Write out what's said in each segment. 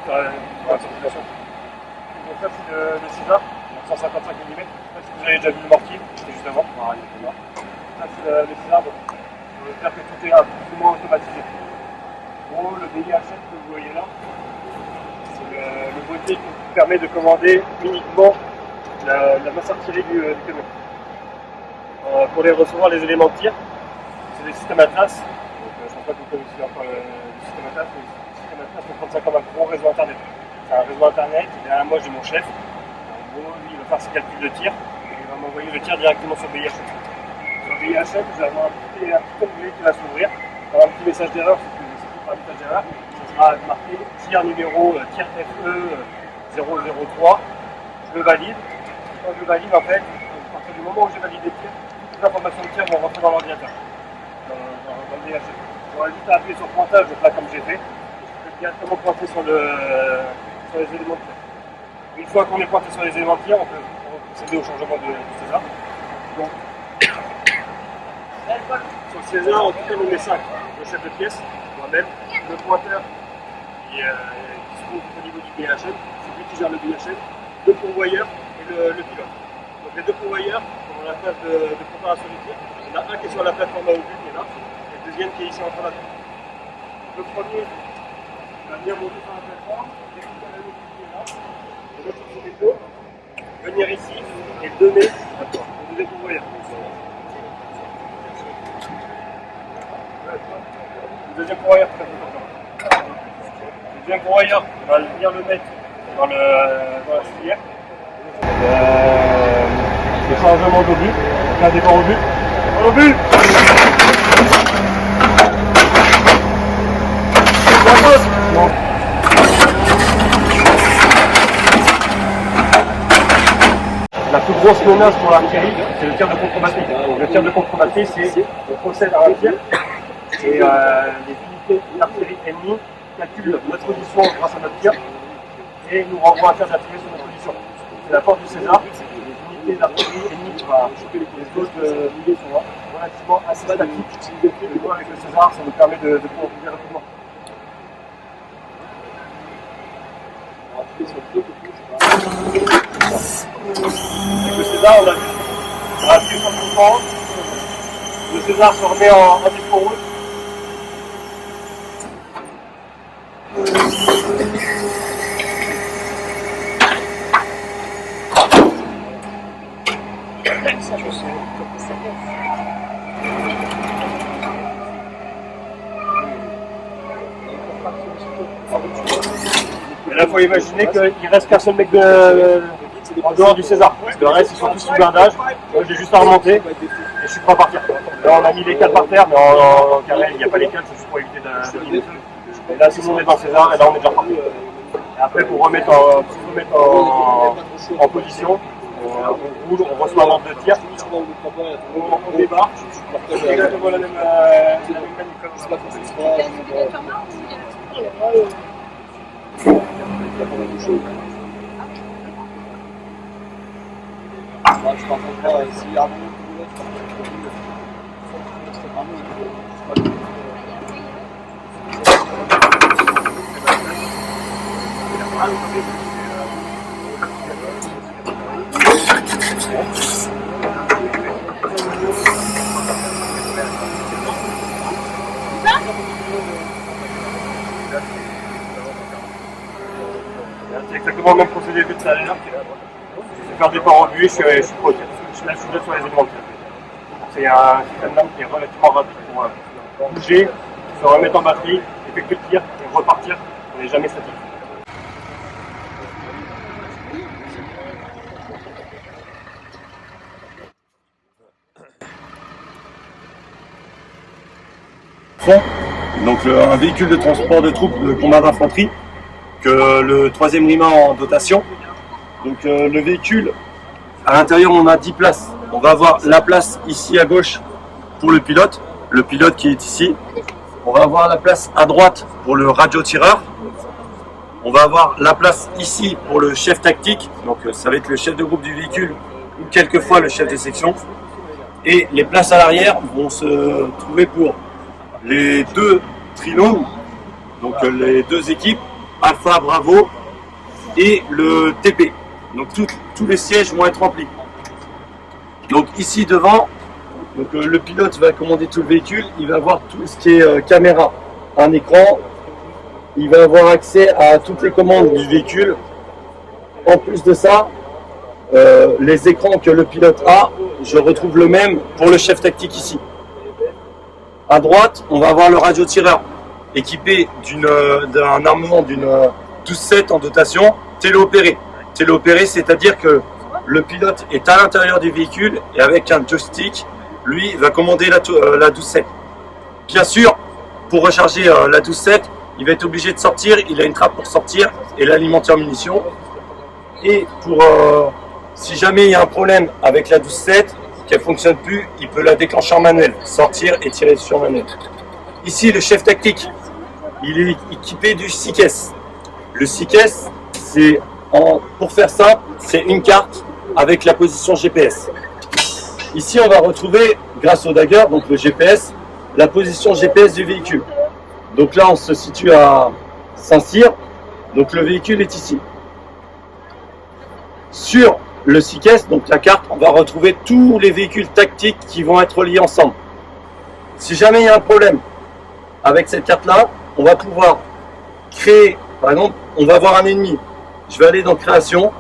la circulation. Donc ça c'est le César, 155 mm. Je ne sais pas si vous avez déjà vu le mortier, c'était juste avant. Ça c'est le César, donc on veut faire que tout est plus ou moins automatisé. Bon, le BIHF que vous voyez là, c'est le boîtier qui permet de commander uniquement la masse artillerie du camion. Pour les recevoir les éléments de tir, c'est des systèmes Atlas. Donc, je ne sais pas que vous connaissez encore le système Atlas, mais le système Atlas, on prend ça comme un gros réseau internet. C'est un réseau internet, et derrière moi j'ai mon chef. En gros, lui il va faire ses calculs de tir, et il va m'envoyer le tir directement sur BIHF. Sur BIHF, vous allez avoir un petit onglet qui va s'ouvrir, il y aura un petit message d'erreur, parce que c'est pas un message d'erreur, ça sera marqué tir numéro tir FE 003. Je le valide. Quand je valide, en fait, à partir du moment où j'ai validé le tir, toutes les informations de tir vont rentrer dans l'ordinateur, dans le DHF. J'aurai juste à appuyer sur le pointage, donc là, comme j'ai fait, je peux directement pointer sur les éléments de tir. Une fois qu'on est pointé sur les éléments de tir, on peut procéder au changement de César. Donc, sur le César, en tout cas, on met 5. Le chef de pièce, moi-même, le pointeur qui se trouve au niveau du BHF, c'est lui qui gère le BHF, le pourvoyeur et le pilote. Donc les deux pourvoyeurs sont dans la phase de préparation du tir. Il y en a un qui est sur la plateforme à obus, qui est là, et le deuxième qui est ici en train d'attendre. Le premier va venir monter sur la plateforme, récupérer l'autre qui est là, le mettre sur son épaule, venir ici et le donner au deuxième pourvoyeur. Le deuxième pourvoyeur, très important. Le deuxième pourvoyeur va venir le mettre dans la filière. Le changement d'obus, donc un départ au but. Au but. La plus grosse menace pour l'artillerie, c'est le tir de contre-batterie. Le tir de contre-batterie, c'est on procède à un tir et les unités d'artillerie ennemies calculent notre position grâce à notre tir et nous renvoient un tir d'artillerie sur notre position. C'est la force du César. Les unités d'artillerie ennemies, les autres milliers sont relativement assez statiques. Et nous, avec le César, ça nous permet de pouvoir bouger rapidement. Avec le César, on a vu, on a appuyé sur le bouton. Le César se remet en dispo rouge. Et là, il faut imaginer qu'il reste qu'un seul mec en dehors du César. Le reste, ils sont tous sous blindage. Moi, j'ai juste à remonter et je suis prêt à partir. Là, on a mis les cales par terre, mais en carré, il n'y a pas les cales, c'est juste pour éviter de limiter. Et là, tout le monde est dans le César et là, on est déjà parti. Et après, pour remettre en position, on roule, on reçoit l'ordre de tir, on débarque, exactement la même mécanique comme ça. C'est exactement le même procédé que tout à l'heure. Je vais faire des parts au but, je suis pro. Je suis là sur les éléments. C'est un système d'arme qui est relativement rapide pour bouger, se remettre en batterie, effectuer le tir et repartir. On n'est jamais statique. Donc un véhicule de transport de troupes de combat d'infanterie que le 3e RIMA en dotation. Donc le véhicule, à l'intérieur on a 10 places. On va avoir la place ici à gauche pour le pilote qui est ici. On va avoir la place à droite pour le radio-tireur. On va avoir la place ici pour le chef tactique, donc ça va être le chef de groupe du véhicule ou quelquefois le chef de section. Et les places à l'arrière vont se trouver pour les deux trinômes, donc les deux équipes, Alpha, Bravo et le TP. Donc tous les sièges vont être remplis. Donc ici devant, donc, le pilote va commander tout le véhicule, il va avoir tout ce qui est caméra, un écran, il va avoir accès à toutes les commandes du véhicule. En plus de ça, les écrans que le pilote a, je retrouve le même pour le chef tactique ici. À droite, on va avoir le radiotireur équipé d'un armement d'une 12-7 en dotation téléopéré. Téléopéré, c'est-à-dire que le pilote est à l'intérieur du véhicule et avec un joystick, lui, va commander la 12-7. Bien sûr, pour recharger la 12-7, il va être obligé de sortir, il a une trappe pour sortir et l'alimenter en munitions. Et pour, si jamais il y a un problème avec la 12-7, qu'elle ne fonctionne plus, il peut la déclencher en manuel, sortir et tirer sur manuel. Ici, le chef tactique, il est équipé du SICES. Le SICES, pour faire ça, c'est une carte avec la position GPS. Ici, on va retrouver, grâce au Dagger, donc le GPS, la position GPS du véhicule. Donc là, on se situe à Saint-Cyr, donc le véhicule est ici. Sur le SICES, donc la carte, on va retrouver tous les véhicules tactiques qui vont être liés ensemble. Si jamais il y a un problème avec cette carte-là, on va pouvoir créer, par exemple, on va avoir un ennemi. Je vais aller dans création,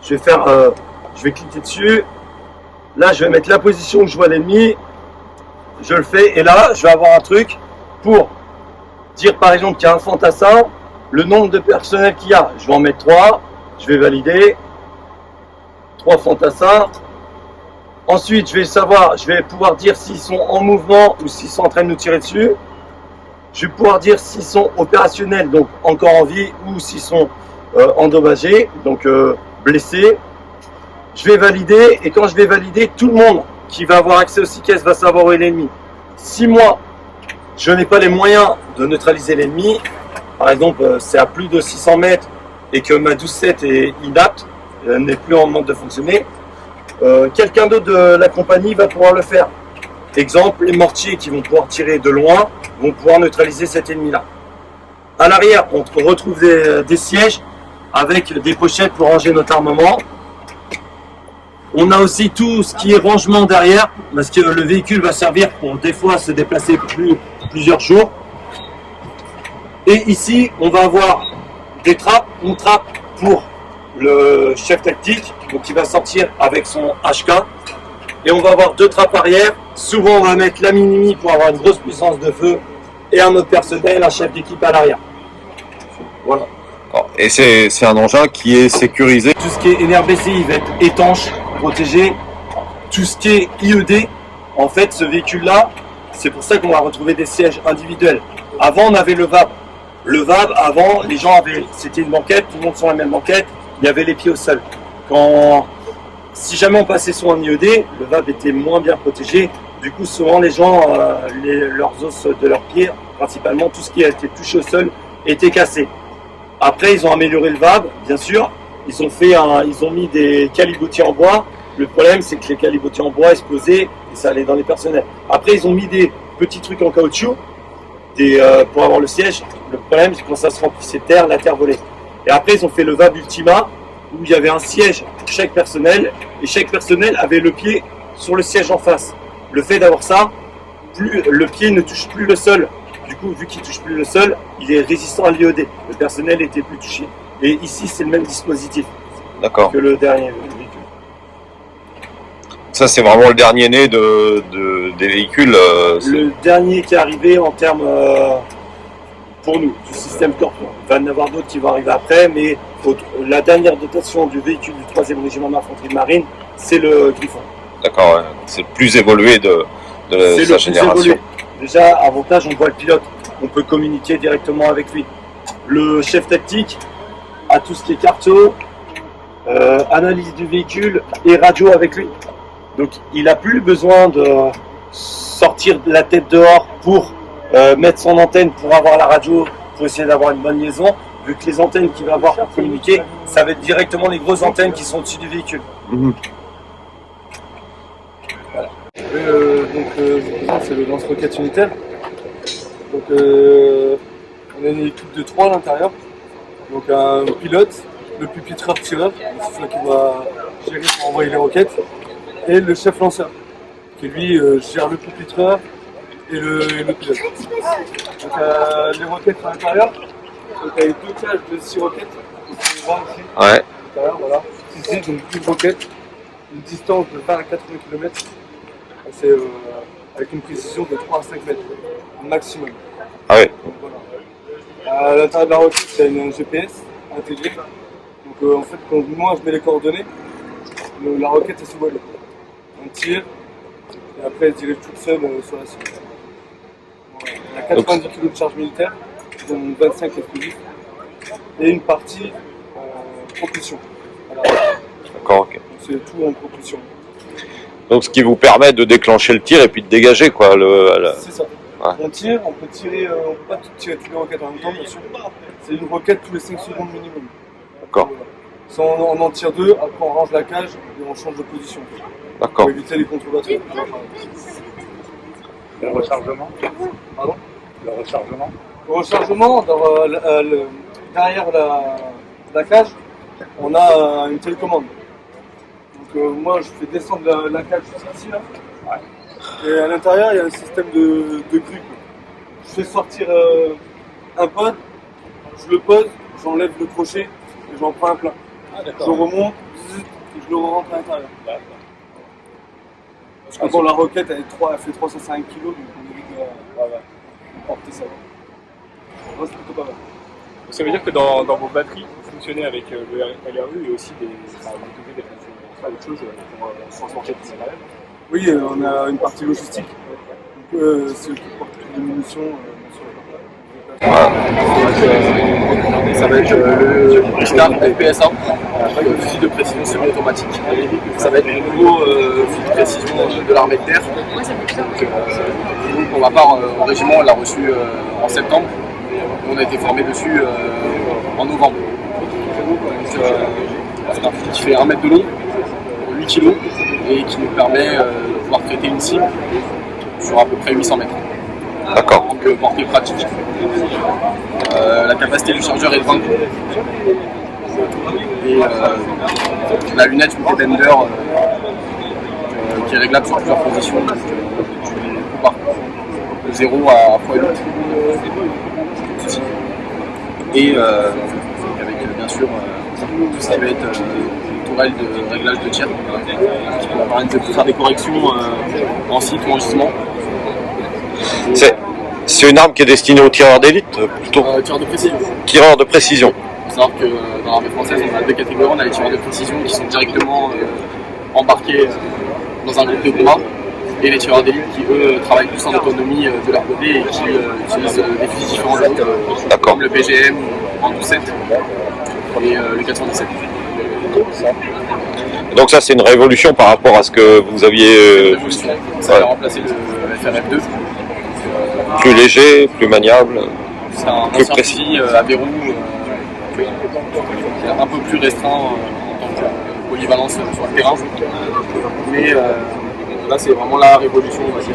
je vais cliquer dessus. Là, je vais mettre la position où je vois l'ennemi. Je le fais et là, je vais avoir un truc pour dire par exemple qu'il y a un fantassin, le nombre de personnel qu'il y a. Je vais en mettre 3, je vais valider. 3 fantassins. Ensuite, je vais pouvoir dire s'ils sont en mouvement ou s'ils sont en train de nous tirer dessus. Je vais pouvoir dire s'ils sont opérationnels, donc encore en vie, ou s'ils sont endommagés, donc blessés. Je vais valider, et quand je vais valider, tout le monde qui va avoir accès au SICES va savoir où est l'ennemi. Si moi, je n'ai pas les moyens de neutraliser l'ennemi, par exemple, c'est à plus de 600 mètres et que ma 12-7 est inapte, n'est plus en mode de fonctionner, quelqu'un d'autre de la compagnie va pouvoir le faire. Exemple, les mortiers qui vont pouvoir tirer de loin vont pouvoir neutraliser cet ennemi-là. À l'arrière, on retrouve des sièges avec des pochettes pour ranger notre armement. On a aussi tout ce qui est rangement derrière, parce que le véhicule va servir pour des fois se déplacer plusieurs jours. Et ici, on va avoir des trappes, une trappe pour le chef tactique, donc il va sortir avec son HK. Et on va avoir 2 trappes arrière. Souvent, on va mettre la minimi pour avoir une grosse puissance de feu et un autre personnel, un chef d'équipe à l'arrière. Voilà. Et c'est un engin qui est sécurisé. Tout ce qui est NRBC, il va être étanche, protégé. Tout ce qui est IED, en fait, ce véhicule-là, c'est pour ça qu'on va retrouver des sièges individuels. Avant, on avait le VAB. Le VAB, avant, les gens c'était une banquette, tout le monde sur la même banquette, il y avait les pieds au sol. Si jamais on passait sur un IED, le VAB était moins bien protégé. Du coup, souvent, les gens, leurs os de leurs pieds, principalement, tout ce qui a été touché au sol, était cassé. Après, ils ont amélioré le VAB, bien sûr. Ils ont mis des calibotiers en bois. Le problème, c'est que les calibotiers en bois explosaient et ça allait dans les personnels. Après, ils ont mis des petits trucs en caoutchouc pour avoir le siège. Le problème, c'est que quand ça se remplissait de terre, la terre volait. Et après, ils ont fait le VAB Ultima, où il y avait un siège pour chaque personnel, et chaque personnel avait le pied sur le siège en face. Le fait d'avoir ça, le pied ne touche plus le sol. Du coup, vu qu'il ne touche plus le sol, il est résistant à l'IED. Le personnel était plus touché. Et ici, c'est le même dispositif que le dernier véhicule. Ça, c'est vraiment le dernier né des véhicules. Le dernier qui est arrivé en termes, pour nous, du système Scorpion. Il va y en avoir d'autres qui vont arriver après, mais la dernière dotation du véhicule du 3e régiment d'infanterie de marine, c'est le Griffon. D'accord, ouais. C'est le plus évolué de sa génération. Déjà, avantage, on voit le pilote, on peut communiquer directement avec lui. Le chef tactique a tout ce qui est carto, analyse du véhicule et radio avec lui. Donc il n'a plus besoin de sortir de la tête dehors pour mettre son antenne pour avoir la radio, pour essayer d'avoir une bonne liaison, vu que les antennes qu'il va avoir pour communiquer, ça va être directement les grosses antennes qui sont au-dessus du véhicule. Voilà. Donc c'est le lance-roquette unitaire. Donc On a une équipe de 3 à l'intérieur. Donc un pilote, le pupitreur-tireur, c'est celui qui va gérer pour envoyer les roquettes, et le chef lanceur, qui lui gère le pupitreur et le pilote. Donc les roquettes à l'intérieur, donc avec 2 cages de 6 roquettes. Donc, on voit ici, Ouais. à l'intérieur, voilà. Ici, donc 12 roquettes, une distance de 20 à 80 km. C'est avec une précision de 3 à 5 mètres maximum. Ah ouais. Donc, voilà. À l'intérieur de la roquette, il y a une GPS intégrée. Donc en fait, quand moi je mets les coordonnées, la roquette elle se voile. On tire et après elle dirige toute seule sur la cible. Voilà. Il y a 90 kg de charge militaire, dont 25 explosifs, et une partie propulsion. Voilà. D'accord, ok. Donc c'est tout en propulsion. Donc ce qui vous permet de déclencher le tir et puis de dégager quoi. C'est ça. Ouais. On tire, on peut tirer, on peut pas tout tirer toutes les roquettes en même temps, bien sûr. C'est une roquette tous les 5 secondes minimum. D'accord. Voilà. Ça, on en tire 2, après on range la cage et on change de position. D'accord. Pour éviter les contre-batteries. Le rechargement. Pardon ? Le rechargement. Au rechargement, derrière la cage, on a une télécommande. Donc moi je fais descendre la cage jusqu'ici là. Et à l'intérieur il y a un système de grue. Je fais sortir un pod, je le pose, j'enlève le crochet et j'en prends un plein. Je remonte et je le rentre à l'intérieur. Parce que bon, la roquette elle fait 305 kg, donc on évite de porter ça. Moi c'est plutôt pas mal. Ça veut dire que dans vos batteries, vous fonctionnez avec le LRU et aussi des autre chose pour transporter tout ça. Oui, on a une partie logistique. Donc c'est eux qui portent toutes les munitions sur la Ça va être le Star FPSA, le fusil de précision semi-automatique. Ça va être le nouveau fusil de précision de l'armée de terre. Nous, pour ma part, au régiment, on l'a reçu en septembre. On a été formé dessus en novembre. C'est un fusil qui fait 1 mètre de long, 8 kg, et qui nous permet de pouvoir traiter une cible sur à peu près 800 mètres. D'accord. Donc portée pratique. La capacité du chargeur est de 20 coups. Et la lunette multi-bender qui est réglable sur plusieurs positions. De 0 à x8. Et avec bien sûr tout ce qui va être tourelle de réglage de tir qui va permettre de faire des corrections en site ou en gisement. C'est une arme qui est destinée aux tireurs d'élite plutôt. Tireurs de précision. Tireurs de précision. Il faut savoir que dans l'armée française, on a 2 catégories. On a les tireurs de précision qui sont directement embarqués dans un groupe de combat, et les tireurs d'élite qui, eux, travaillent plus en autonomie de leur côté et qui utilisent des fusils différents de l'autre, comme le BGM en 12-7 et le 417. Donc ça c'est une révolution par rapport à ce que vous aviez... Ça va remplacer le FRF2. Plus léger, plus maniable. C'est un plus ancien précis. fusil à verrou un peu plus restreint en tant que polyvalence sur le terrain. Mais là c'est vraiment la révolution, on va dire.